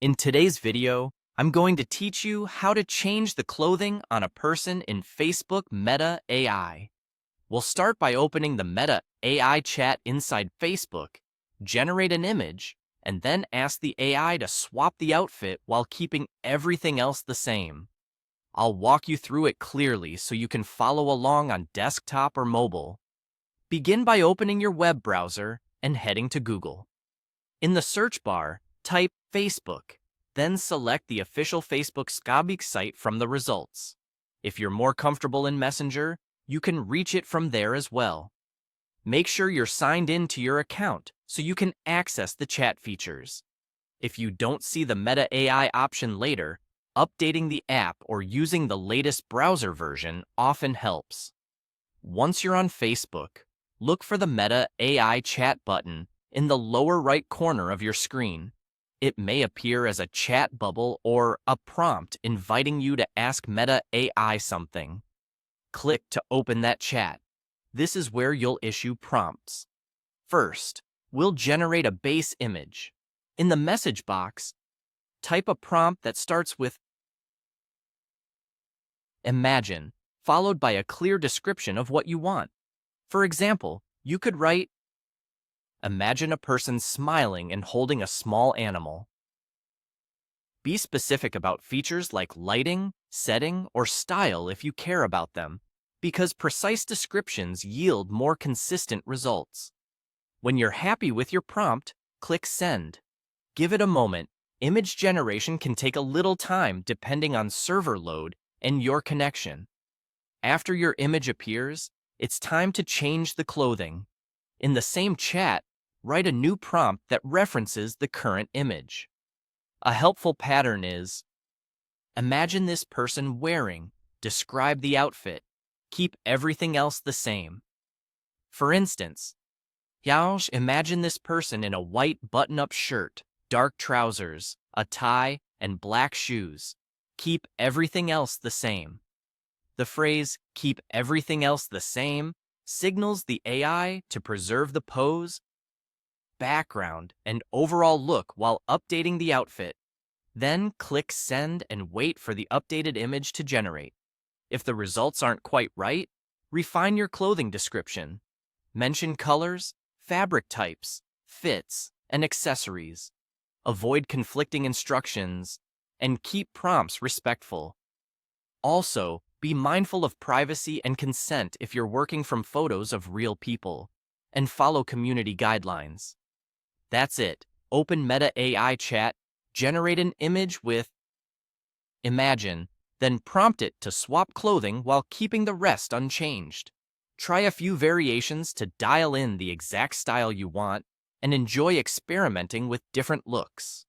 In today's video, I'm going to teach you how to change the clothing on a person in Facebook Meta AI. We'll start by opening the Meta AI chat inside Facebook, generate an image, and then ask the AI to swap the outfit while keeping everything else the same. I'll walk you through it clearly so you can follow along on desktop or mobile. Begin by opening your web browser and heading to Google. In the search bar, type Facebook, then select the official Facebook Skabik site from the results. If you're more comfortable in Messenger, you can reach it from there as well. Make sure you're signed in to your account so you can access the chat features. If you don't see the Meta AI option later, updating the app or using the latest browser version often helps. Once you're on Facebook, look for the Meta AI chat button in the lower right corner of your screen. It may appear as a chat bubble or a prompt inviting you to ask Meta AI something. Click to open that chat. This is where you'll issue prompts. First, we'll generate a base image. In the message box, type a prompt that starts with "Imagine," followed by a clear description of what you want. For example, you could write, "Imagine a person smiling and holding a small animal." Be specific about features like lighting, setting, or style if you care about them, because precise descriptions yield more consistent results. When you're happy with your prompt, click Send. Give it a moment. Image generation can take a little time depending on server load and your connection. After your image appears, it's time to change the clothing. In the same chat, write a new prompt that references the current image. A helpful pattern is, imagine this person wearing, describe the outfit, keep everything else the same. For instance, Yaush, imagine this person in a white button-up shirt, dark trousers, a tie, and black shoes. Keep everything else the same. The phrase, keep everything else the same, signals the AI to preserve the pose, background, and overall look while updating the outfit. Then click Send and wait for the updated image to generate. If the results aren't quite right, refine your clothing description. Mention colors, fabric types, fits, and accessories. Avoid conflicting instructions, and keep prompts respectful. Also, be mindful of privacy and consent if you're working from photos of real people, and follow community guidelines. That's it. Open Meta AI chat, generate an image with "Imagine," then prompt it to swap clothing while keeping the rest unchanged. Try a few variations to dial in the exact style you want and enjoy experimenting with different looks.